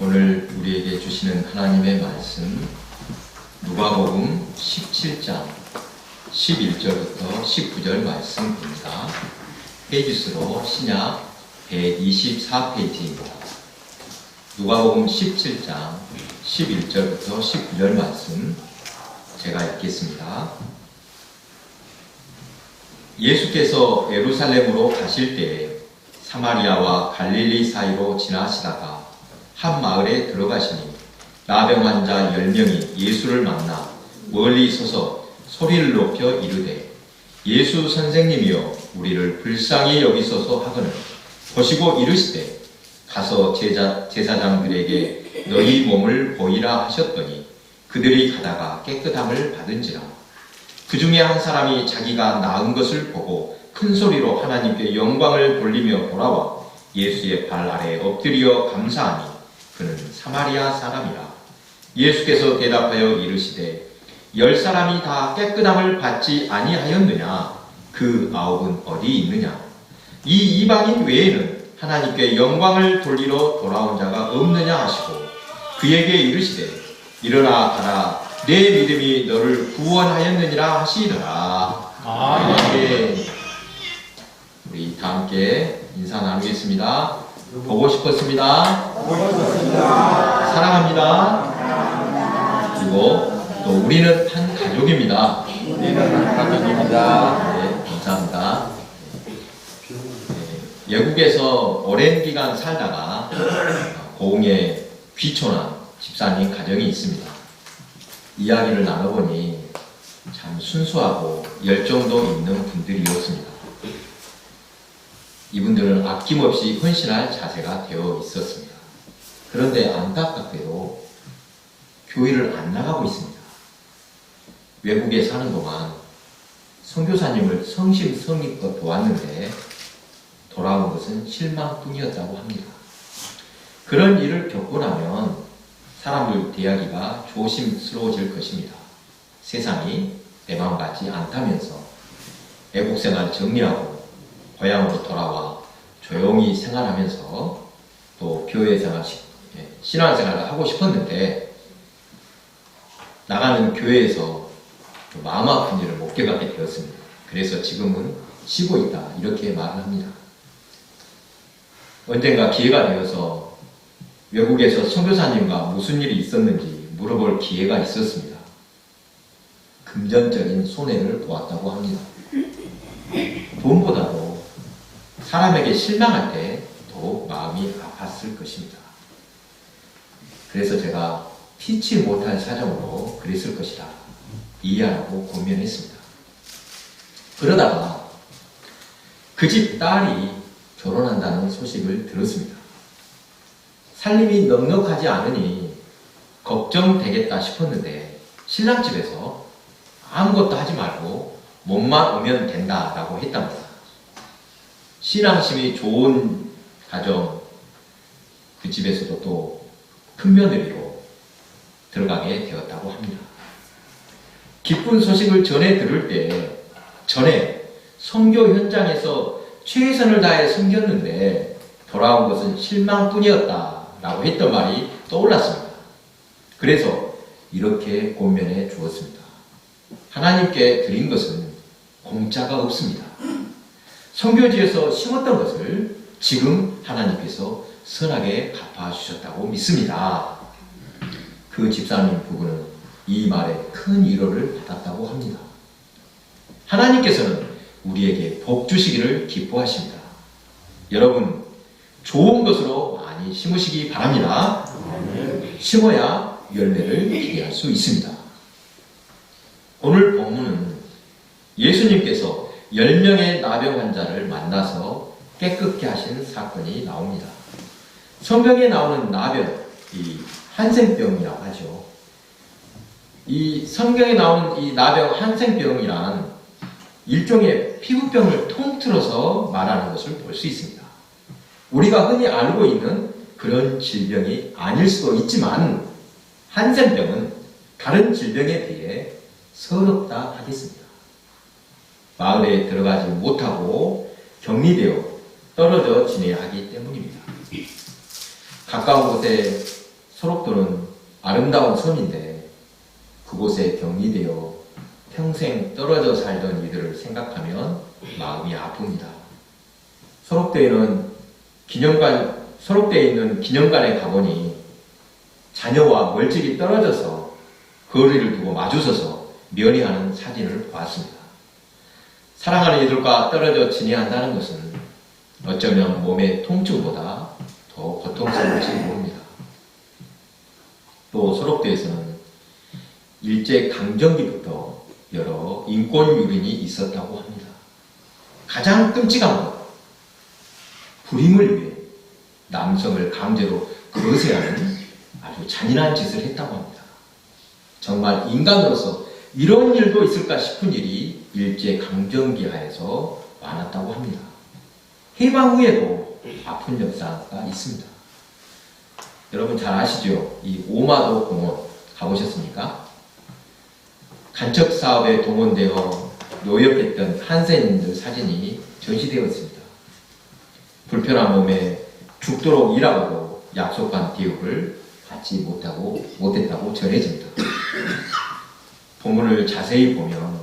오늘 우리에게 주시는 하나님의 말씀 누가복음 17장 11절부터 19절 말씀입니다. 페이지수로 신약 124페이지입니다. 누가복음 17장 11절부터 19절 말씀 제가 읽겠습니다. 예수께서 예루살렘으로 가실 때에 사마리아와 갈릴리 사이로 지나시다가 한 마을에 들어가시니 나병 환자 10명이 예수를 만나 멀리 서서 소리를 높여 이르되 예수 선생님이여 우리를 불쌍히 여기소서 하거늘 보시고 이르시되 가서 제사장들에게 너희 몸을 보이라 하셨더니 그들이 가다가 깨끗함을 받은지라. 그 중에 한 사람이 자기가 나은 것을 보고 큰 소리로 하나님께 영광을 돌리며 돌아와 예수의 발 아래에 엎드려 감사하니 그는 사마리아 사람이라. 예수께서 대답하여 이르시되 10사람이 다 깨끗함을 받지 아니하였느냐? 그 9은 어디 있느냐? 이 이방인 외에는 하나님께 영광을 돌리러 돌아온 자가 없느냐 하시고 그에게 이르시되 일어나 가라 내 믿음이 너를 구원하였느니라 하시더라. 아멘. 우리 다 함께 인사 나누겠습니다. 보고 싶었습니다. 사랑합니다. 그리고 또 우리는 한 가족입니다. 네, 감사합니다. 외국에서 오랜 기간 살다가 고흥에 귀촌한 집사님 가정이 있습니다. 이야기를 나눠보니 참 순수하고 열정도 있는 분들이었습니다. 이분들은 아낌없이 헌신할 자세가 되어 있었습니다. 그런데 안타깝게도 교회를 안 나가고 있습니다. 외국에 사는 동안 선교사님을 성심성의껏 도왔는데 돌아온 것은 실망뿐이었다고 합니다. 그런 일을 겪고 나면 사람들 대하기가 조심스러워질 것입니다. 세상이 내 마음 같지 않다면서 애국생활 정리하고 고향으로 돌아와 조용히 생활하면서 또 교회생활, 신앙생활을 하고 싶었는데 나가는 교회에서 마음 아픈 일을 못 겪게 되었습니다. 그래서 지금은 쉬고 있다 이렇게 말을 합니다. 언젠가 기회가 되어서 외국에서 선교사님과 무슨 일이 있었는지 물어볼 기회가 있었습니다. 금전적인 손해를 보았다고 합니다. 돈보다도 사람에게 실망할 때 더 마음이 아팠을 것입니다. 그래서 제가 피치 못할 사정으로 그랬을 것이다 이해하라고 권면했습니다. 그러다가 그 집 딸이 결혼한다는 소식을 들었습니다. 살림이 넉넉하지 않으니 걱정되겠다 싶었는데 신랑 집에서 아무것도 하지 말고 몸만 오면 된다라고 했답니다. 신앙심이 좋은 가정, 그 집에서도 또 큰 며느리로 들어가게 되었다고 합니다. 기쁜 소식을 전해 들을 때 전에 선교 현장에서 최선을 다해 섬겼는데 돌아온 것은 실망뿐이었다라고 했던 말이 떠올랐습니다. 그래서 이렇게 권면해 주었습니다. 하나님께 드린 것은 공짜가 없습니다. 선교지에서 심었던 것을 지금 하나님께서 선하게 갚아주셨다고 믿습니다. 그 집사님 부부는 이 말에 큰 위로를 받았다고 합니다. 하나님께서는 우리에게 복 주시기를 기뻐하십니다. 여러분 좋은 것으로 많이 심으시기 바랍니다. 심어야 열매를 기대할 수 있습니다. 오늘 본문은 예수님께서 10명의 나병 환자를 만나서 깨끗게 하신 사건이 나옵니다. 성경에 나오는 나병, 이 한센병이라고 하죠. 이 성경에 나오는 이 나병 한센병이란 일종의 피부병을 통틀어서 말하는 것을 볼 수 있습니다. 우리가 흔히 알고 있는 그런 질병이 아닐 수도 있지만 한센병은 다른 질병에 비해 서럽다 하겠습니다. 마을에 들어가지 못하고 격리되어 떨어져 지내야 하기 때문입니다. 가까운 곳에 소록도는 아름다운 섬인데 그곳에 격리되어 평생 떨어져 살던 이들을 생각하면 마음이 아픕니다. 소록대에 있는 기념관에 가보니 자녀와 멀찍이 떨어져서 거리를 두고 마주서서 면회하는 사진을 보았습니다. 사랑하는 이들과 떨어져 지내한다는 것은 어쩌면 몸의 통증보다 더 고통스러울지 모릅니다. 또 소록도에서는 일제강점기부터 여러 인권 유린이 있었다고 합니다. 가장 끔찍한 것, 불임을 위해 남성을 강제로 거세하는 아주 잔인한 짓을 했다고 합니다. 정말 인간으로서 이런 일도 있을까 싶은 일이 일제강점기 하에서 많았다고 합니다. 해방 후에도 아픈 역사가 있습니다. 여러분 잘 아시죠? 이 오마도 공원 가보셨습니까? 간척 사업에 동원되어 노역했던 한센인들 사진이 전시되어 있습니다. 불편한 몸에 죽도록 일하고도 약속한 대우를 받지 못했다고 전해집니다. 본문을 자세히 보면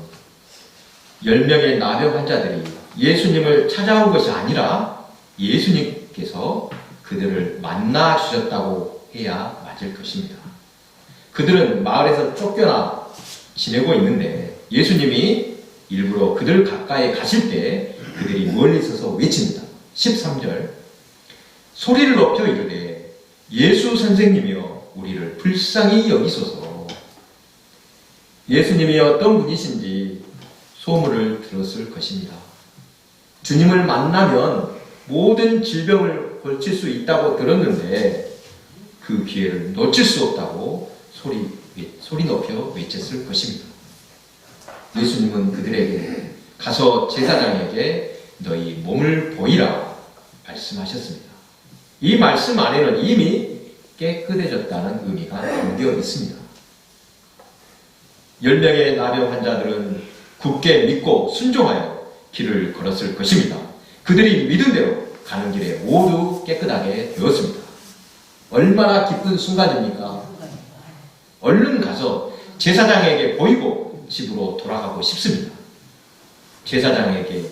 10명의 나병 환자들이 예수님을 찾아온 것이 아니라 예수님께서 그들을 만나 주셨다고 해야 맞을 것입니다. 그들은 마을에서 쫓겨나 지내고 있는데 예수님이 일부러 그들 가까이 가실 때 그들이 멀리 서서 외칩니다. 13절 소리를 높여 이르되 예수 선생님이여 우리를 불쌍히 여기소서. 예수님이 어떤 분이신지 소문을 들었을 것입니다. 주님을 만나면 모든 질병을 고칠 수 있다고 들었는데 그 기회를 놓칠 수 없다고 소리 높여 외쳤을 것입니다. 예수님은 그들에게 가서 제사장에게 너희 몸을 보이라 말씀하셨습니다. 이 말씀 안에는 이미 깨끗해졌다는 의미가 담겨 있습니다. 10명의 나병 환자들은 굳게 믿고 순종하여 길을 걸었을 것입니다. 그들이 믿은 대로 가는 길에 모두 깨끗하게 되었습니다. 얼마나 기쁜 순간입니까? 얼른 가서 제사장에게 보이고 집으로 돌아가고 싶습니다. 제사장에게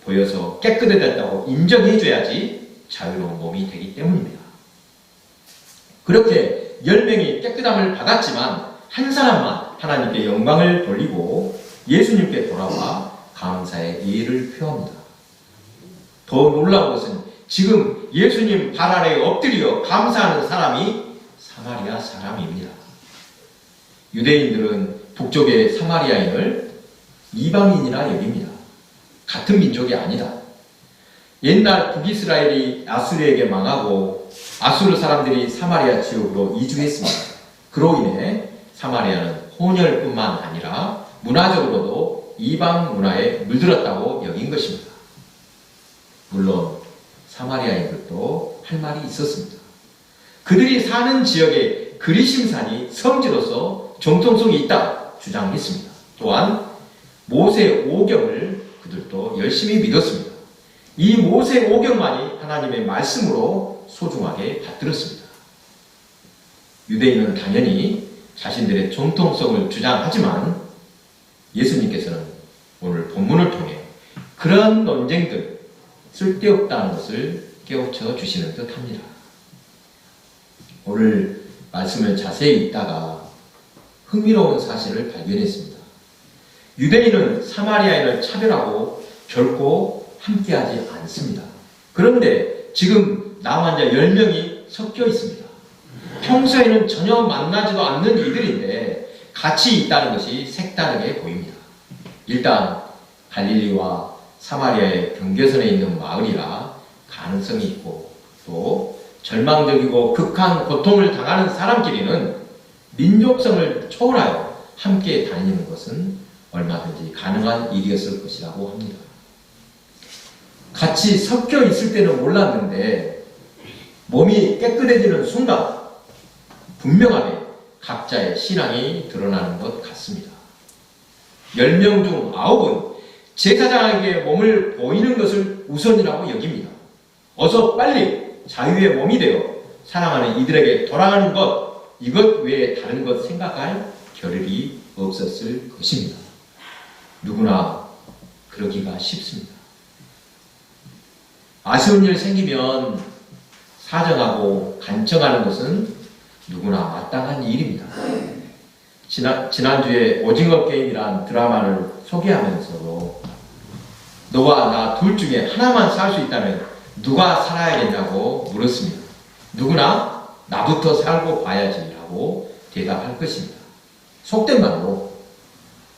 보여서 깨끗해졌다고 인정해줘야지 자유로운 몸이 되기 때문입니다. 그렇게 10명이 깨끗함을 받았지만 한 사람만 하나님께 영광을 돌리고 예수님께 돌아와 감사의 예를 표합니다. 더 놀라운 것은 지금 예수님 발 아래에 엎드려 감사하는 사람이 사마리아 사람입니다. 유대인들은 북쪽의 사마리아인을 이방인이라 여깁니다. 같은 민족이 아니다. 옛날 북이스라엘이 아수르에게 망하고 아수르 사람들이 사마리아 지역으로 이주했습니다. 그로 인해 사마리아는 혼혈뿐만 아니라 문화적으로도 이방 문화에 물들었다고 여긴 것입니다. 물론 사마리아인들도 할 말이 있었습니다. 그들이 사는 지역에 그리심산이 성지로서 정통성이 있다 주장했습니다. 또한 모세 오경을 그들도 열심히 믿었습니다. 이 모세 오경만이 하나님의 말씀으로 소중하게 받들었습니다. 유대인은 당연히 자신들의 정통성을 주장하지만 예수님께서는 오늘 본문을 통해 그런 논쟁들 쓸데없다는 것을 깨우쳐 주시는 듯 합니다. 오늘 말씀을 자세히 읽다가 흥미로운 사실을 발견했습니다. 유대인은 사마리아인을 차별하고 결코 함께하지 않습니다. 그런데 지금 남환자 10명이 섞여 있습니다. 평소에는 전혀 만나지도 않는 이들인데 같이 있다는 것이 색다르게 보입니다. 일단 갈릴리와 사마리아의 경계선에 있는 마을이라 가능성이 있고 또 절망적이고 극한 고통을 당하는 사람끼리는 민족성을 초월하여 함께 다니는 것은 얼마든지 가능한 일이었을 것이라고 합니다. 같이 섞여 있을 때는 몰랐는데 몸이 깨끗해지는 순간 분명하게 각자의 신앙이 드러나는 것 같습니다. 10명 중 9은 제사장에게 몸을 보이는 것을 우선이라고 여깁니다. 어서 빨리 자유의 몸이 되어 사랑하는 이들에게 돌아가는 것 이것 외에 다른 것 생각할 겨를이 없었을 것입니다. 누구나 그러기가 쉽습니다. 아쉬운 일 생기면 사정하고 간청하는 것은 누구나 마땅한 일입니다. 지난주에 오징어 게임이란 드라마를 소개하면서도 너와 나 둘 중에 하나만 살 수 있다면 누가 살아야겠냐고 물었습니다. 누구나 나부터 살고 봐야지 라고 대답할 것입니다. 속된 말로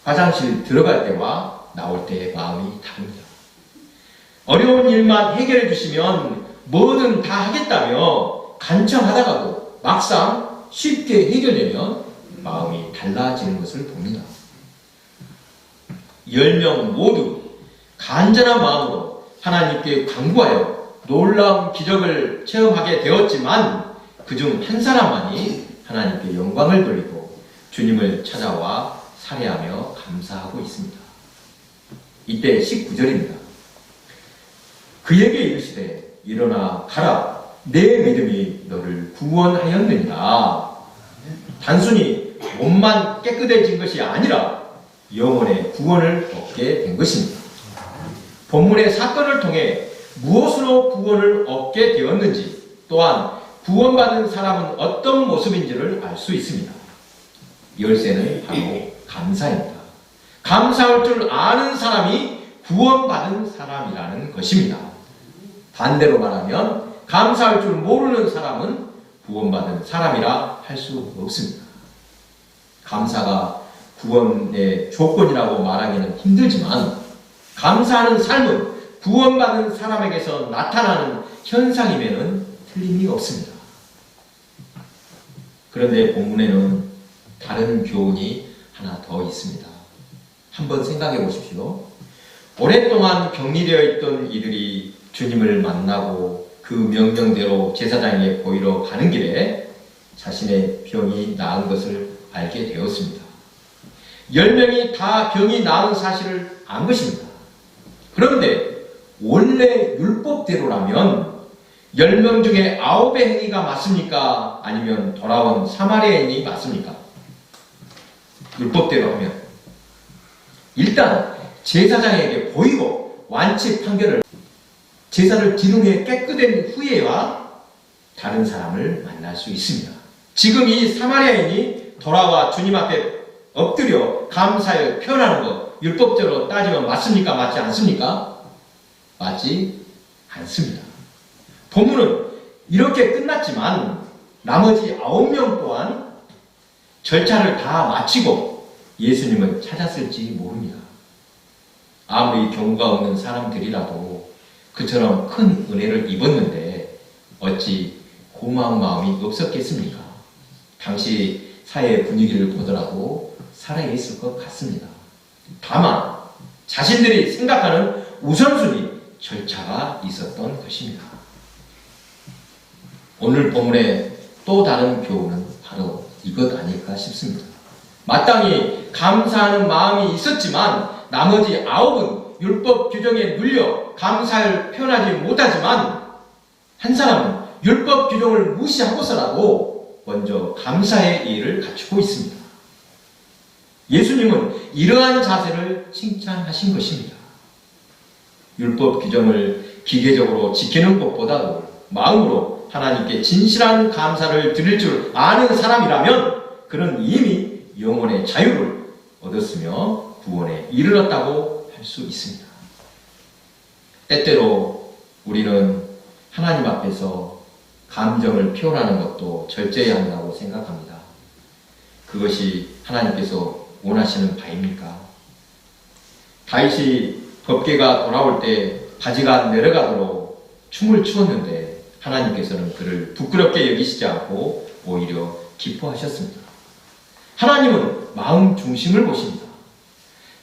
화장실 들어갈 때와 나올 때의 마음이 다릅니다. 어려운 일만 해결해 주시면 뭐든 다 하겠다며 간청하다가도 막상 쉽게 해결되면 마음이 달라지는 것을 봅니다. 10명 모두 간절한 마음으로 하나님께 간구하여 놀라운 기적을 체험하게 되었지만 그중 한 사람만이 하나님께 영광을 돌리고 주님을 찾아와 살해하며 감사하고 있습니다. 이때 19절입니다. 그에게 이르시되 일어나 가라 내 믿음이 너를 구원하였느니라. 단순히 몸만 깨끗해진 것이 아니라 영혼의 구원을 얻게 된 것입니다. 본문의 사건을 통해 무엇으로 구원을 얻게 되었는지 또한 구원받은 사람은 어떤 모습인지를 알 수 있습니다. 열쇠는 바로 감사입니다. 감사할 줄 아는 사람이 구원받은 사람이라는 것입니다. 반대로 말하면 감사할 줄 모르는 사람은 구원받은 사람이라 할 수 없습니다. 감사가 구원의 조건이라고 말하기는 힘들지만 감사하는 삶은 구원받은 사람에게서 나타나는 현상임에는 틀림이 없습니다. 그런데 본문에는 다른 교훈이 하나 더 있습니다. 한번 생각해 보십시오. 오랫동안 격리되어 있던 이들이 주님을 만나고 그 명령대로 제사장에게 보이러 가는 길에 자신의 병이 나은 것을 알게 되었습니다. 10명이 다 병이 나은 사실을 안 것입니다. 그런데 원래 율법대로라면 10명 중에 9의 행위가 맞습니까? 아니면 돌아온 사마리아인이 맞습니까? 율법대로 하면 일단 제사장에게 보이고 완치 판결을 제사를 지른 후에 깨끗한 후에야 다른 사람을 만날 수 있습니다. 지금 이 사마리아인이 돌아와 주님 앞에 엎드려 감사를 표현하는 것 율법적으로 따지면 맞습니까? 맞지 않습니까? 맞지 않습니다. 본문은 이렇게 끝났지만 나머지 9명 또한 절차를 다 마치고 예수님을 찾았을지 모릅니다. 아무리 경우가 없는 사람들이라도 그처럼 큰 은혜를 입었는데 어찌 고마운 마음이 없었겠습니까? 당시 사회 분위기를 보더라도 살아있을 것 같습니다. 다만 자신들이 생각하는 우선순위, 절차가 있었던 것입니다. 오늘 본문의 또 다른 교훈은 바로 이것 아닐까 싶습니다. 마땅히 감사하는 마음이 있었지만 나머지 9은 율법 규정에 눌려 감사를 표현하지 못하지만 한 사람은 율법 규정을 무시하고서라도 먼저 감사의 예를 갖추고 있습니다. 예수님은 이러한 자세를 칭찬하신 것입니다. 율법 규정을 기계적으로 지키는 것보다도 마음으로 하나님께 진실한 감사를 드릴 줄 아는 사람이라면 그는 이미 영혼의 자유를 얻었으며 구원에 이르렀다고 할 수 있습니다. 때때로 우리는 하나님 앞에서 감정을 표현하는 것도 절제해야 한다고 생각합니다. 그것이 하나님께서 원하시는 바입니까? 다윗이 법궤가 돌아올 때 바지가 내려가도록 춤을 추었는데 하나님께서는 그를 부끄럽게 여기시지 않고 오히려 기뻐하셨습니다. 하나님은 마음 중심을 보십니다.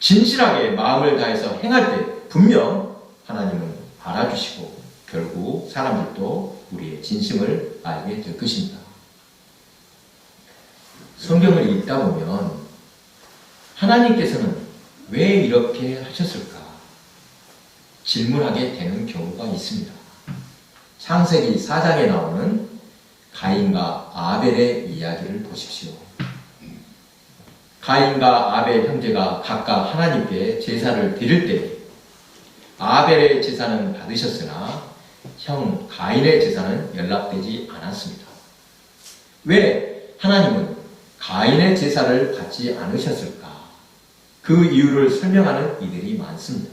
진실하게 마음을 다해서 행할 때 분명 하나님은 알아주시고 결국 사람들도 우리의 진심을 알게 될 것입니다. 성경을 읽다 보면 하나님께서는 왜 이렇게 하셨을까 질문하게 되는 경우가 있습니다. 창세기 4장에 나오는 가인과 아벨의 이야기를 보십시오. 가인과 아벨 형제가 각각 하나님께 제사를 드릴 때 아벨의 제사는 받으셨으나 형 가인의 제사는 연락되지 않았습니다. 왜 하나님은 가인의 제사를 받지 않으셨을까? 그 이유를 설명하는 이들이 많습니다.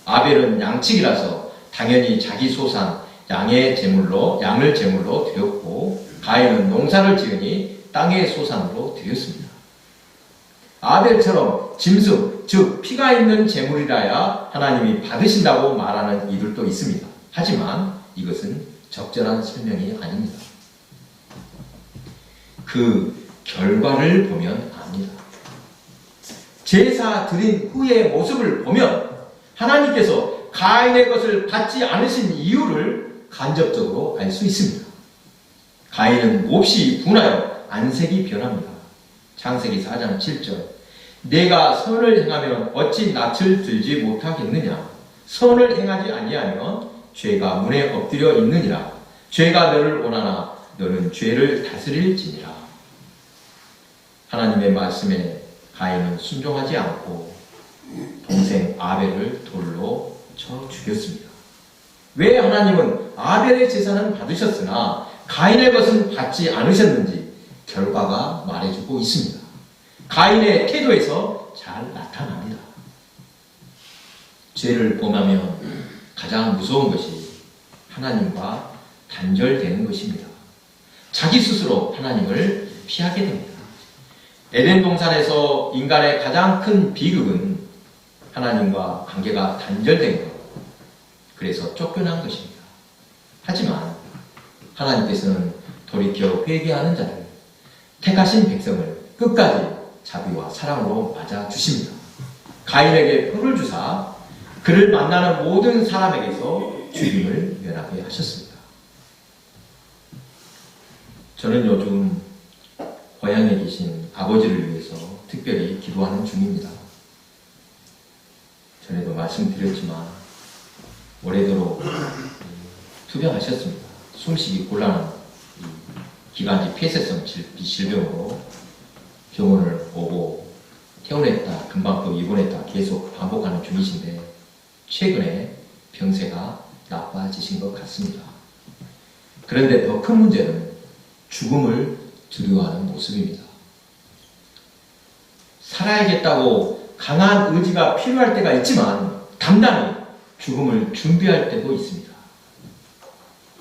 아벨은 양측이라서 당연히 자기 소산 양을 제물로 드렸고, 가인은 농사를 지으니 땅의 소산으로 드렸습니다. 아벨처럼 짐승, 즉 피가 있는 제물이라야 하나님이 받으신다고 말하는 이들도 있습니다. 하지만 이것은 적절한 설명이 아닙니다. 그 결과를 보면 압니다. 제사 드린 후의 모습을 보면 하나님께서 가인의 것을 받지 않으신 이유를 간접적으로 알 수 있습니다. 가인은 몹시 분하여 안색이 변합니다. 창세기 4장 7절. 내가 선을 행하면 어찌 낯을 들지 못하겠느냐? 선을 행하지 아니하면 죄가 문에 엎드려 있느니라. 죄가 너를 원하나 너는 죄를 다스릴지니라. 하나님의 말씀에 가인은 순종하지 않고 동생 아벨을 돌로 쳐 죽였습니다. 왜 하나님은 아벨의 제사는 받으셨으나 가인의 것은 받지 않으셨는지 결과가 말해주고 있습니다. 가인의 태도에서 잘 나타납니다. 죄를 범하면 가장 무서운 것이 하나님과 단절되는 것입니다. 자기 스스로 하나님을 피하게 됩니다. 에덴 동산에서 인간의 가장 큰 비극은 하나님과 관계가 단절된 것, 그래서 쫓겨난 것입니다. 하지만 하나님께서는 돌이켜 회개하는 자를, 택하신 백성을 끝까지 자비와 사랑으로 맞아주십니다. 가인에게 표를 주사 그를 만나는 모든 사람에게서 죽임을 면하게 하셨습니다. 저는 요즘 고향에 계신 아버지를 위해서 특별히 기도하는 중입니다. 전에도 말씀드렸지만 올해도록 투병하셨습니다. 숨쉬기 곤란한 기관지 폐쇄성 질병으로 병원을 오고 퇴원했다, 금방 또 입원했다 계속 반복하는 중이신데 최근에 병세가 나빠지신 것 같습니다. 그런데 더 큰 문제는 죽음을 두려워하는 모습입니다. 살아야겠다고 강한 의지가 필요할 때가 있지만 단단히 죽음을 준비할 때도 있습니다.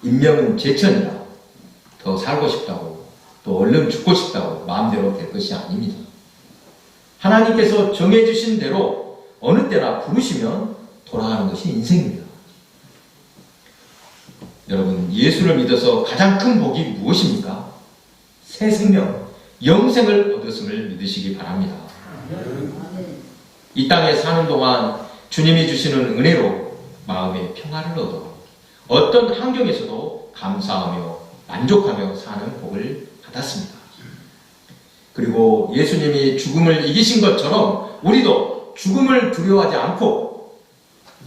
인명은 제천이라 더 살고 싶다고 또 얼른 죽고 싶다고 마음대로 될 것이 아닙니다. 하나님께서 정해주신 대로 어느 때나 부르시면 돌아가는 것이 인생입니다. 여러분, 예수를 믿어서 가장 큰 복이 무엇입니까? 새 생명, 영생을 얻었음을 믿으시기 바랍니다. 이 땅에 사는 동안 주님이 주시는 은혜로 마음의 평화를 얻어 어떤 환경에서도 감사하며 만족하며 사는 복을 받았습니다. 그리고 예수님이 죽음을 이기신 것처럼 우리도 죽음을 두려워하지 않고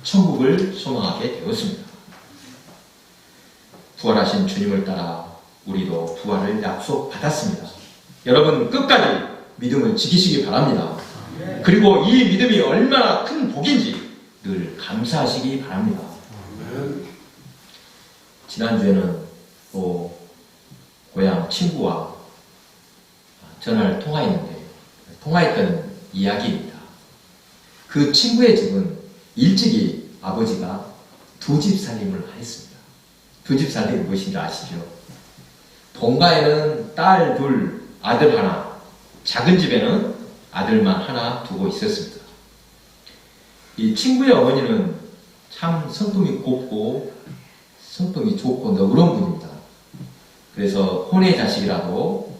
천국을 소망하게 되었습니다. 부활하신 주님을 따라 우리도 부활을 약속받았습니다. 여러분 끝까지 믿음을 지키시기 바랍니다. 그리고 이 믿음이 얼마나 큰 복인지 늘 감사하시기 바랍니다. 지난주에는 또 고향 친구와 전화를 통화했던 이야기입니다. 그 친구의 집은 일찍이 아버지가 두 집 살림을 했습니다. 두 집 살림이 무엇인지 아시죠? 본가에는 딸 둘, 아들 하나, 작은 집에는 아들만 하나 두고 있었습니다. 이 친구의 어머니는 참 성품이 곱고 성품이 좋고 너그러운 분입니다. 그래서 혼의 자식이라도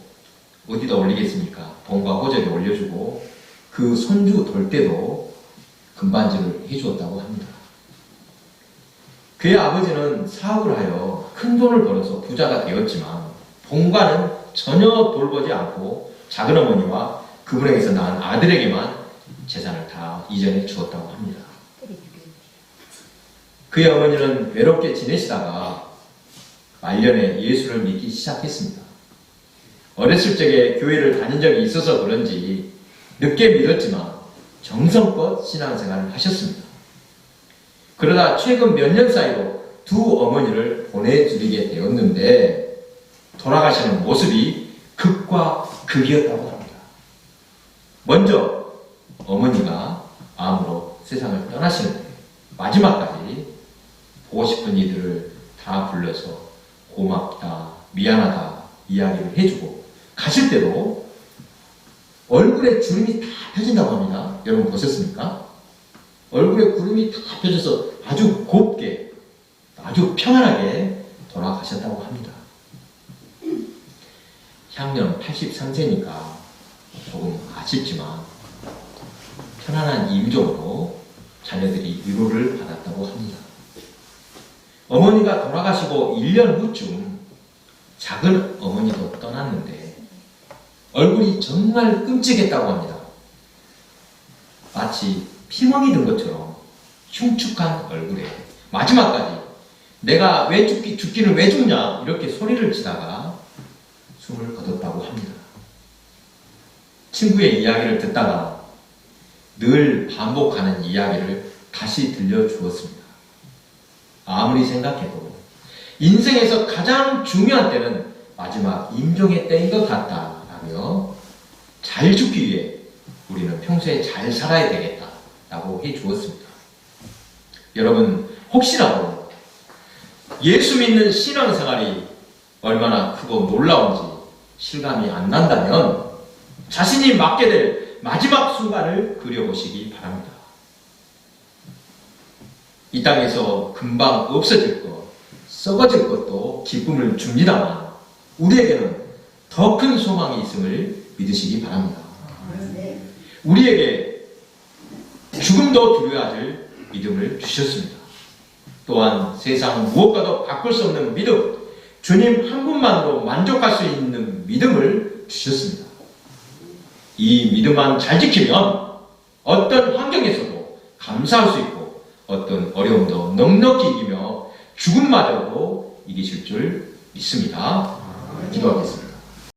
어디다 올리겠습니까? 본가 호적에 올려주고 그 손주 돌 때도 금반지를 해주었다고 합니다. 그의 아버지는 사업을 하여 큰 돈을 벌어서 부자가 되었지만 본가는 전혀 돌보지 않고 작은 어머니와 그분에게서 낳은 아들에게만 재산을 다 이전해 주었다고 합니다. 그의 어머니는 외롭게 지내시다가 말년에 예수를 믿기 시작했습니다. 어렸을 적에 교회를 다닌 적이 있어서 그런지 늦게 믿었지만 정성껏 신앙생활을 하셨습니다. 그러다 최근 몇 년 사이로 두 어머니를 보내드리게 되었는데 돌아가시는 모습이 극과 극이었다고 합니다. 먼저 어머니가 암으로 세상을 떠나시는데 마지막까지 보고 싶은 이들을 다 불러서 고맙다, 미안하다 이야기를 해주고 가실 때도 얼굴에 주름이 다 펴진다고 합니다. 여러분 보셨습니까? 얼굴에 구름이 다 펴져서 아주 곱게 아주 평안하게 돌아가셨다고 합니다. 향년 83세니까 조금 아쉽지만 편안한 임종으로 자녀들이 위로를 받았다고 합니다. 어머니가 돌아가시고 1년 후쯤 작은 어머니도 떠났는데 얼굴이 정말 끔찍했다고 합니다. 마치 피멍이 든 것처럼 흉측한 얼굴에 마지막까지 내가 왜 죽기는 왜 죽냐 이렇게 소리를 치다가 숨을 거뒀다고 합니다. 친구의 이야기를 듣다가 늘 반복하는 이야기를 다시 들려주었습니다. 아무리 생각해도 인생에서 가장 중요한 때는 마지막 임종의 때인 것 같다라며 잘 죽기 위해 우리는 평소에 잘 살아야 되겠다라고 해주었습니다. 여러분 혹시라도 예수 믿는 신앙생활이 얼마나 크고 놀라운지 실감이 안 난다면 자신이 맞게 될 마지막 순간을 그려보시기 바랍니다. 이 땅에서 금방 없어질 것, 썩어질 것도 기쁨을 줍니다만 우리에게는 더 큰 소망이 있음을 믿으시기 바랍니다. 우리에게 죽음도 두려워하실 믿음을 주셨습니다. 또한 세상 무엇과도 바꿀 수 없는 믿음, 주님 한 분만으로 만족할 수 있는 믿음을 주셨습니다. 이 믿음만 잘 지키면 어떤 환경에서도 감사할 수 있고 어떤 어려움도 넉넉히 이기며 죽음마저도 이기실 줄 믿습니다. 기도하겠습니다.